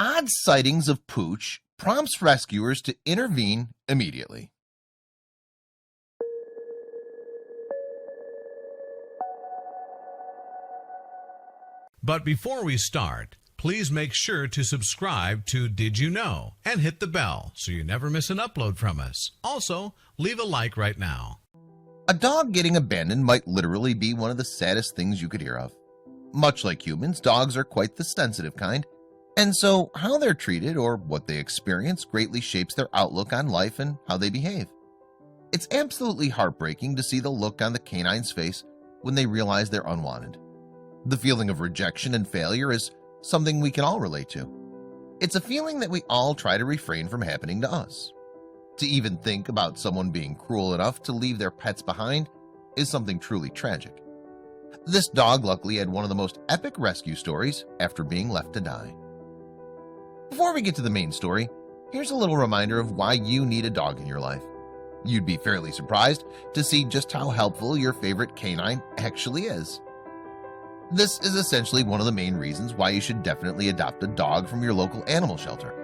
odd sightings of Pooch prompts rescuers to intervene immediately. But before we start, please make sure to subscribe to Did You Know and hit the bell so you never miss an upload from us. Also, leave a like right now. A dog getting abandoned might literally be one of the saddest things you could hear of. Much like humans, dogs are quite the sensitive kind, and so how they're treated or what they experience greatly shapes their outlook on life and how they behave. It's absolutely heartbreaking to see the look on the canine's face when they realize they're unwanted. The feeling of rejection and failure is something we can all relate to. It's a feeling that we all try to refrain from happening to us. To even think about someone being cruel enough to leave their pets behind is something truly tragic. This dog luckily had one of the most epic rescue stories after being left to die. Before we get to the main story, here's a little reminder of why you need a dog in your life. You'd be fairly surprised to see just how helpful your favorite canine actually is. This is essentially one of the main reasons why you should definitely adopt a dog from your local animal shelter.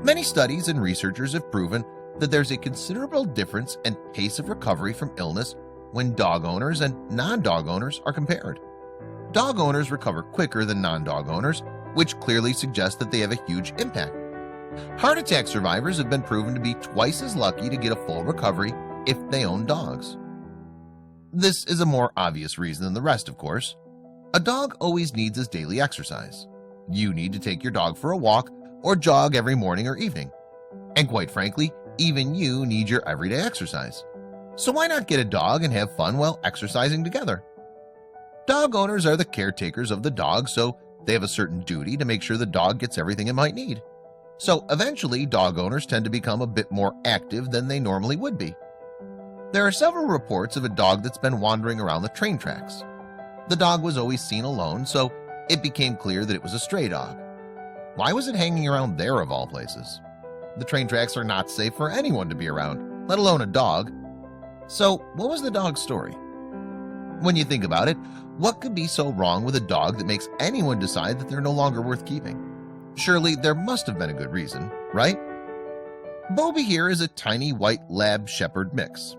Many studies and researchers have proven that there's a considerable difference in pace of recovery from illness when dog owners and non-dog owners are compared. Dog owners recover quicker than non-dog owners, which clearly suggests that they have a huge impact. Heart attack survivors have been proven to be twice as lucky to get a full recovery if they own dogs. This is a more obvious reason than the rest, of course. A dog always needs his daily exercise. You need to take your dog for a walk or jog every morning or evening. And quite frankly, even you need your everyday exercise. So why not get a dog and have fun while exercising together? Dog owners are the caretakers of the dog, so they have a certain duty to make sure the dog gets everything it might need. So eventually, dog owners tend to become a bit more active than they normally would be. There are several reports of a dog that's been wandering around the train tracks. The dog was always seen alone, so it became clear that it was a stray dog. Why was it hanging around there of all places? The train tracks are not safe for anyone to be around, let alone a dog. So what was the dog's story? When you think about it, what could be so wrong with a dog that makes anyone decide that they're no longer worth keeping? Surely there must have been a good reason, right? Boby here is a tiny white lab shepherd mix.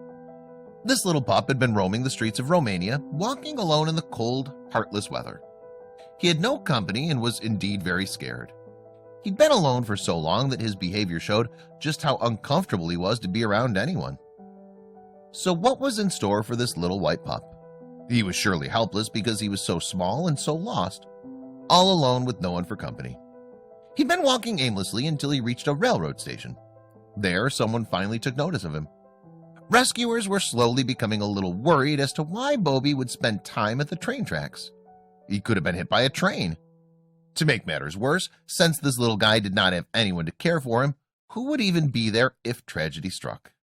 This little pup had been roaming the streets of Romania, walking alone in the cold, heartless weather. He had no company and was indeed very scared. He'd been alone for so long that his behavior showed just how uncomfortable he was to be around anyone. So what was in store for this little white pup? He was surely helpless because he was so small and so lost, all alone with no one for company. He'd been walking aimlessly until he reached a railroad station. There, someone finally took notice of him. Rescuers were slowly becoming a little worried as to why Boby would spend time at the train tracks. He could have been hit by a train. To make matters worse, since this little guy did not have anyone to care for him, who would even be there if tragedy struck?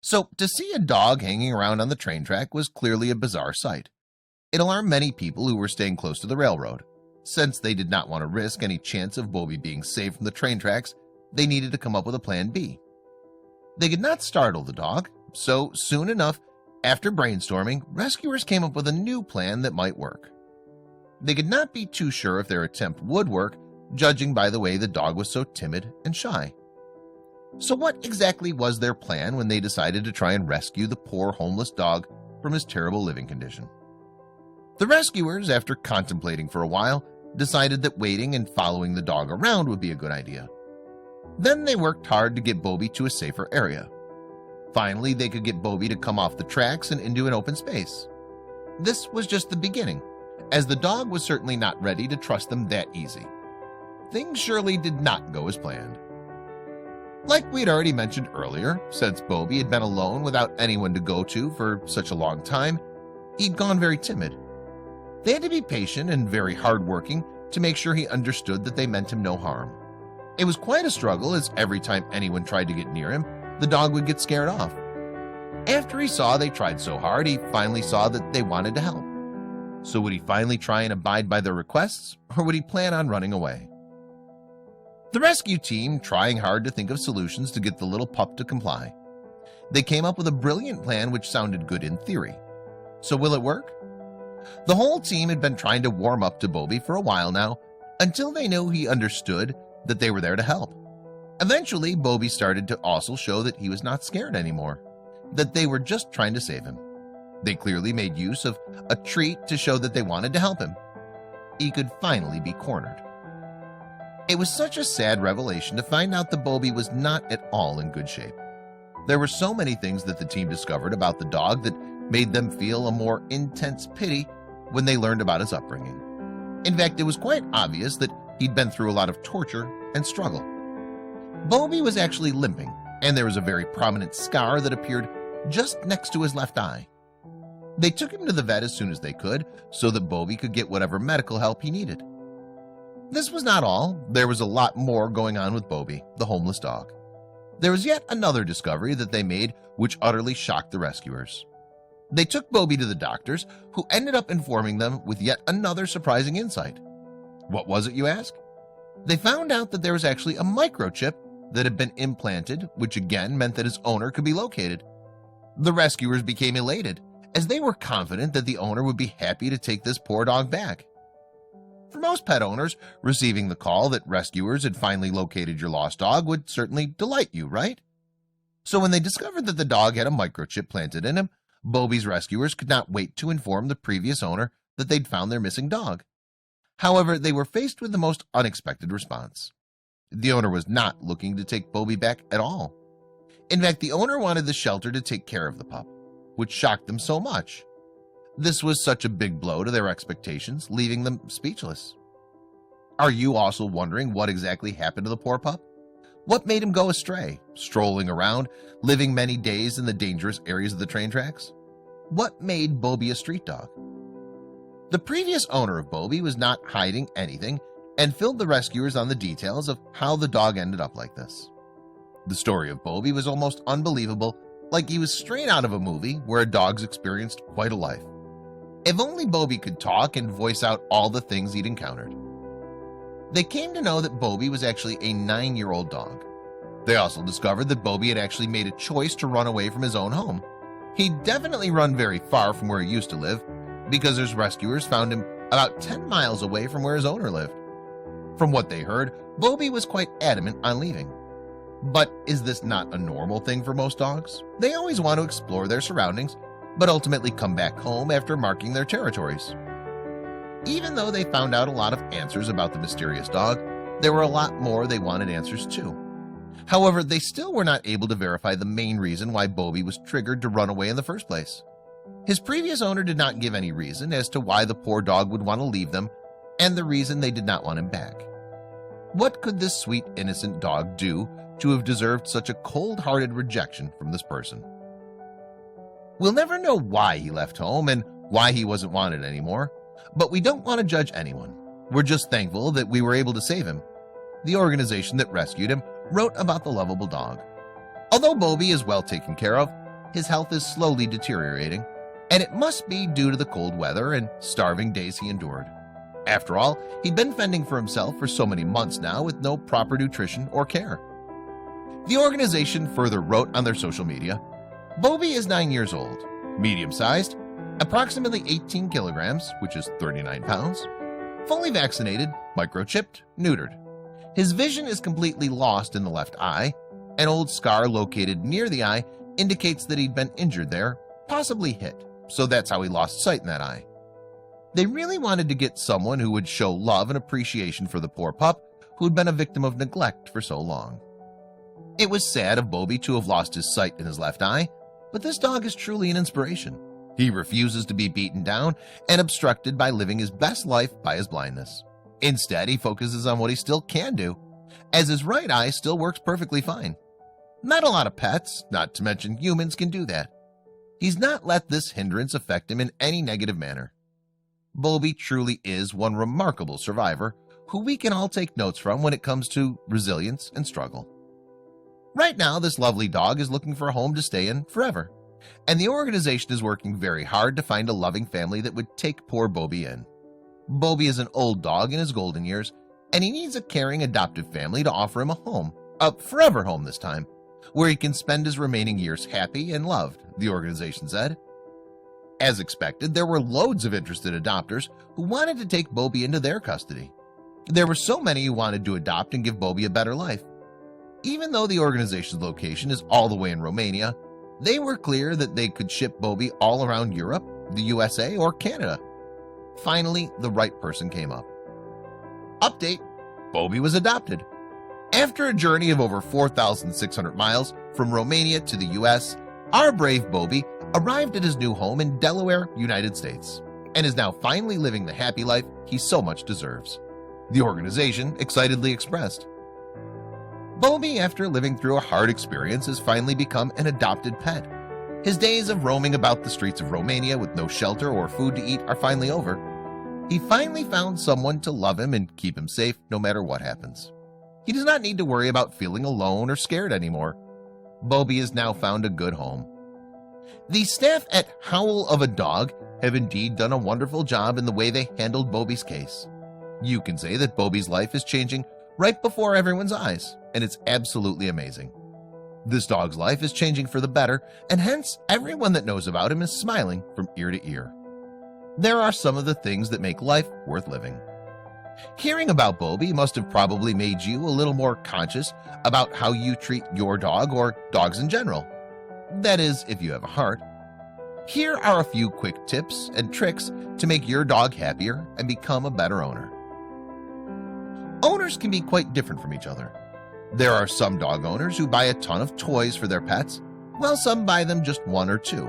So, to see a dog hanging around on the train track was clearly a bizarre sight. It alarmed many people who were staying close to the railroad. Since they did not want to risk any chance of Boby being saved from the train tracks, they needed to come up with a plan B. They could not startle the dog, so soon enough, after brainstorming, rescuers came up with a new plan that might work. They could not be too sure if their attempt would work, judging by the way the dog was so timid and shy. So what exactly was their plan when they decided to try and rescue the poor homeless dog from his terrible living condition? The rescuers, after contemplating for a while, decided that waiting and following the dog around would be a good idea. Then they worked hard to get Boby to a safer area. Finally, they could get Boby to come off the tracks and into an open space. This was just the beginning, as the dog was certainly not ready to trust them that easy. Things surely did not go as planned. Like we'd already mentioned earlier, since Boby had been alone without anyone to go to for such a long time, he'd gone very timid. They had to be patient and very hardworking to make sure he understood that they meant him no harm. It was quite a struggle, as every time anyone tried to get near him, the dog would get scared off. After he saw they tried so hard, he finally saw that they wanted to help. So would he finally try and abide by their requests, or would he plan on running away? The rescue team, trying hard to think of solutions to get the little pup to comply. They came up with a brilliant plan which sounded good in theory. So will it work? The whole team had been trying to warm up to Boby for a while now, until they knew he understood that they were there to help. Eventually, Boby started to also show that he was not scared anymore, that they were just trying to save him. They clearly made use of a treat to show that they wanted to help him. He could finally be cornered. It was such a sad revelation to find out that Boby was not at all in good shape. There were so many things that the team discovered about the dog that made them feel a more intense pity when they learned about his upbringing. In fact, it was quite obvious that he'd been through a lot of torture and struggle. Boby was actually limping, and there was a very prominent scar that appeared just next to his left eye. They took him to the vet as soon as they could so that Boby could get whatever medical help he needed. This was not all. There was a lot more going on with Boby, the homeless dog. There was yet another discovery that they made which utterly shocked the rescuers. They took Boby to the doctors, who ended up informing them with yet another surprising insight. What was it, you ask? They found out that there was actually a microchip that had been implanted, which again meant that his owner could be located. The rescuers became elated, as they were confident that the owner would be happy to take this poor dog back. For most pet owners, receiving the call that rescuers had finally located your lost dog would certainly delight you, right? So when they discovered that the dog had a microchip planted in him, Boby's rescuers could not wait to inform the previous owner that they'd found their missing dog. However, they were faced with the most unexpected response. The owner was not looking to take Boby back at all. In fact, the owner wanted the shelter to take care of the pup, which shocked them so much. This was such a big blow to their expectations, leaving them speechless. Are you also wondering what exactly happened to the poor pup? What made him go astray, strolling around, living many days in the dangerous areas of the train tracks? What made Boby a street dog? The previous owner of Boby was not hiding anything and filled the rescuers on the details of how the dog ended up like this. The story of Boby was almost unbelievable, like he was straight out of a movie where a dog's experienced quite a life. If only Boby could talk and voice out all the things he'd encountered. They came to know that Boby was actually a 9-year-old dog. They also discovered that Boby had actually made a choice to run away from his own home. He'd definitely run very far from where he used to live, because his rescuers found him about 10 miles away from where his owner lived. From what they heard, Boby was quite adamant on leaving. But is this not a normal thing for most dogs? They always want to explore their surroundings, but ultimately come back home after marking their territories. Even though they found out a lot of answers about the mysterious dog, there were a lot more they wanted answers to. However, they still were not able to verify the main reason why Boby was triggered to run away in the first place. His previous owner did not give any reason as to why the poor dog would want to leave them, and the reason they did not want him back. What could this sweet, innocent dog do to have deserved such a cold-hearted rejection from this person? We'll never know why he left home and why he wasn't wanted anymore, but we don't want to judge anyone. We're just thankful that we were able to save him. The organization that rescued him wrote about the lovable dog. Although Boby is well taken care of, his health is slowly deteriorating, and it must be due to the cold weather and starving days he endured. After all, he'd been fending for himself for so many months now with no proper nutrition or care. The organization further wrote on their social media, Boby is 9 years old, medium-sized, approximately 18 kilograms, which is 39 pounds, fully vaccinated, microchipped, neutered. His vision is completely lost in the left eye. An old scar located near the eye indicates that he'd been injured there, possibly hit, so that's how he lost sight in that eye. They really wanted to get someone who would show love and appreciation for the poor pup who'd been a victim of neglect for so long. It was sad of Boby to have lost his sight in his left eye, but this dog is truly an inspiration. He refuses to be beaten down and obstructed by living his best life by his blindness. Instead, he focuses on what he still can do, as his right eye still works perfectly fine. Not a lot of pets, not to mention humans, can do that. He's not let this hindrance affect him in any negative manner. Boby truly is one remarkable survivor who we can all take notes from when it comes to resilience and struggle. Right now, this lovely dog is looking for a home to stay in forever, and the organization is working very hard to find a loving family that would take poor Boby in. Boby is an old dog in his golden years, and he needs a caring adoptive family to offer him a home, a forever home this time, where he can spend his remaining years happy and loved, the organization said. As expected, there were loads of interested adopters who wanted to take Boby into their custody. There were so many who wanted to adopt and give Boby a better life. Even though the organization's location is all the way in Romania, they were clear that they could ship Boby all around Europe, the USA, or Canada. Finally, the right person came up. Update: Boby was adopted. After a journey of over 4,600 miles from Romania to the US, our brave Boby arrived at his new home in Delaware, United States, and is now finally living the happy life he so much deserves. The organization excitedly expressed. Boby, after living through a hard experience, has finally become an adopted pet. His days of roaming about the streets of Romania with no shelter or food to eat are finally over. He finally found someone to love him and keep him safe no matter what happens. He does not need to worry about feeling alone or scared anymore. Boby has now found a good home. The staff at Howl of a Dog have indeed done a wonderful job in the way they handled Boby's case. You can say that Boby's life is changing right before everyone's eyes, and it's absolutely amazing. This dog's life is changing for the better, and hence everyone that knows about him is smiling from ear to ear. There are some of the things that make life worth living. Hearing about Boby must have probably made you a little more conscious about how you treat your dog or dogs in general. That is, if you have a heart. Here are a few quick tips and tricks to make your dog happier and become a better owner. Owners can be quite different from each other. There are some dog owners who buy a ton of toys for their pets, while some buy them just one or two.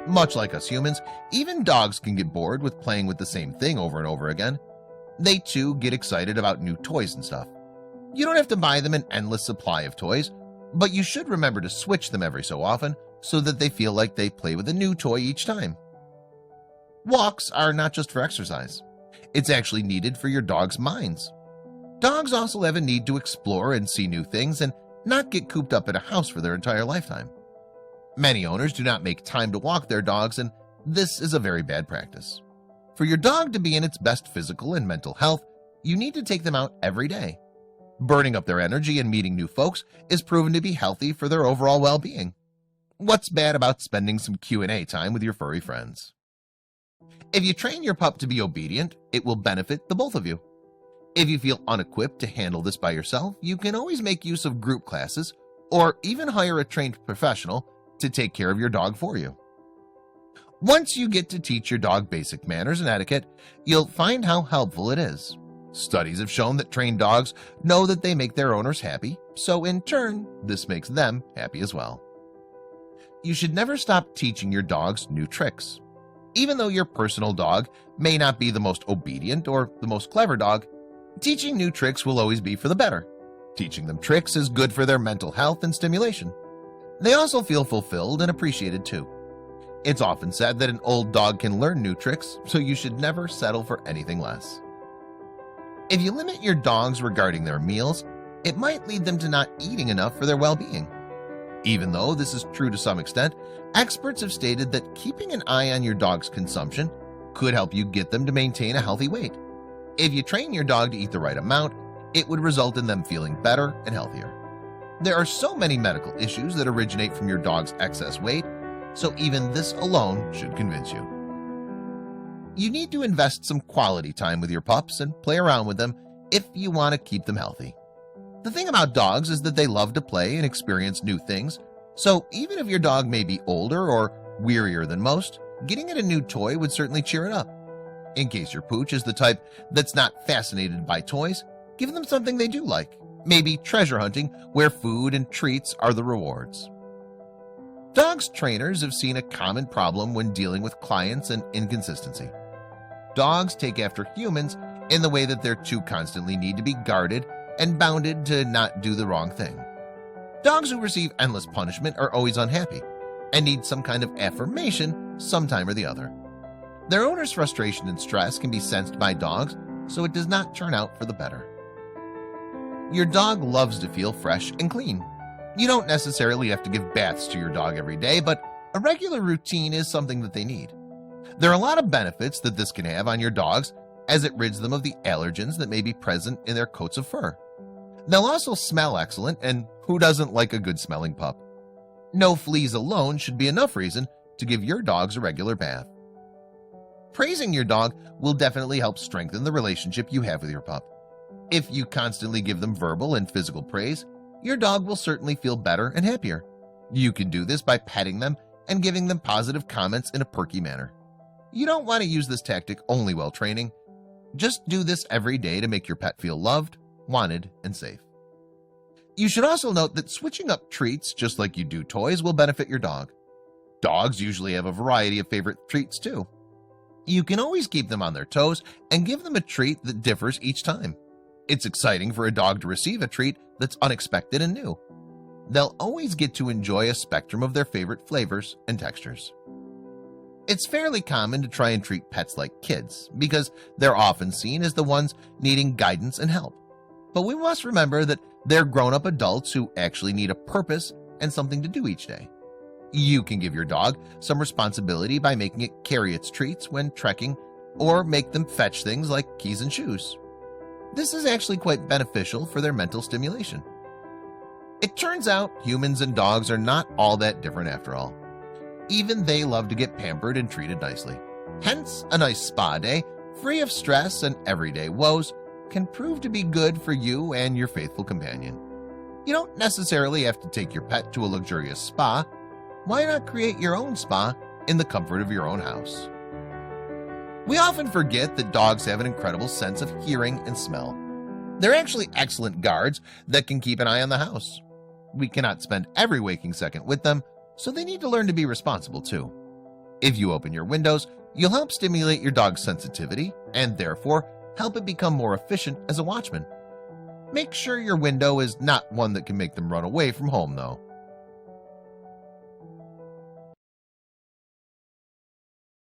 Much like us humans, even dogs can get bored with playing with the same thing over and over again. They too get excited about new toys and stuff. You don't have to buy them an endless supply of toys, but you should remember to switch them every so often so that they feel like they play with a new toy each time. Walks are not just for exercise. It's actually needed for your dog's minds. Dogs also have a need to explore and see new things and not get cooped up in a house for their entire lifetime. Many owners do not make time to walk their dogs, and this is a very bad practice. For your dog to be in its best physical and mental health, you need to take them out every day. Burning up their energy and meeting new folks is proven to be healthy for their overall well-being. What's bad about spending some Q&A time with your furry friends? If you train your pup to be obedient, it will benefit the both of you. If you feel unequipped to handle this by yourself, you can always make use of group classes or even hire a trained professional to take care of your dog for you. Once you get to teach your dog basic manners and etiquette, you'll find how helpful it is. Studies have shown that trained dogs know that they make their owners happy, so in turn, this makes them happy as well. You should never stop teaching your dogs new tricks. Even though your personal dog may not be the most obedient or the most clever dog, teaching new tricks will always be for the better. Teaching them tricks is good for their mental health and stimulation. They also feel fulfilled and appreciated too. It's often said that an old dog can learn new tricks, so you should never settle for anything less. If you limit your dogs regarding their meals, it might lead them to not eating enough for their well-being. Even though this is true to some extent, experts have stated that keeping an eye on your dog's consumption could help you get them to maintain a healthy weight. If you train your dog to eat the right amount, it would result in them feeling better and healthier. There are so many medical issues that originate from your dog's excess weight, so even this alone should convince you. You need to invest some quality time with your pups and play around with them if you want to keep them healthy. The thing about dogs is that they love to play and experience new things, so even if your dog may be older or wearier than most, getting it a new toy would certainly cheer it up. In case your Pooch is the type that's not fascinated by toys, give them something they do like, maybe treasure hunting where food and treats are the rewards. Dogs trainers have seen a common problem when dealing with clients and inconsistency. Dogs take after humans in the way that they're too constantly need to be guarded and bounded to not do the wrong thing. Dogs who receive endless punishment are always unhappy and need some kind of affirmation sometime or the other. Their owner's frustration and stress can be sensed by dogs, so it does not turn out for the better. Your dog loves to feel fresh and clean. You don't necessarily have to give baths to your dog every day, but a regular routine is something that they need. There are a lot of benefits that this can have on your dogs, as it rids them of the allergens that may be present in their coats of fur. They'll also smell excellent, and who doesn't like a good smelling pup? No fleas alone should be enough reason to give your dogs a regular bath. Praising your dog will definitely help strengthen the relationship you have with your pup. If you constantly give them verbal and physical praise, your dog will certainly feel better and happier. You can do this by petting them and giving them positive comments in a perky manner. You don't want to use this tactic only while training. Just do this every day to make your pet feel loved, wanted, and safe. You should also note that switching up treats just like you do toys will benefit your dog. Dogs usually have a variety of favorite treats too. You can always keep them on their toes and give them a treat that differs each time. It's exciting for a dog to receive a treat that's unexpected and new. They'll always get to enjoy a spectrum of their favorite flavors and textures. It's fairly common to try and treat pets like kids because they're often seen as the ones needing guidance and help. But we must remember that they're grown-up adults who actually need a purpose and something to do each day. You can give your dog some responsibility by making it carry its treats when trekking or make them fetch things like keys and shoes. This is actually quite beneficial for their mental stimulation. It turns out humans and dogs are not all that different after all. Even they love to get pampered and treated nicely. Hence, a nice spa day, free of stress and everyday woes, can prove to be good for you and your faithful companion. You don't necessarily have to take your pet to a luxurious spa. Why not create your own spa in the comfort of your own house? We often forget that dogs have an incredible sense of hearing and smell. They're actually excellent guards that can keep an eye on the house. We cannot spend every waking second with them, so they need to learn to be responsible too. If you open your windows, you'll help stimulate your dog's sensitivity and therefore help it become more efficient as a watchman. Make sure your window is not one that can make them run away from home though.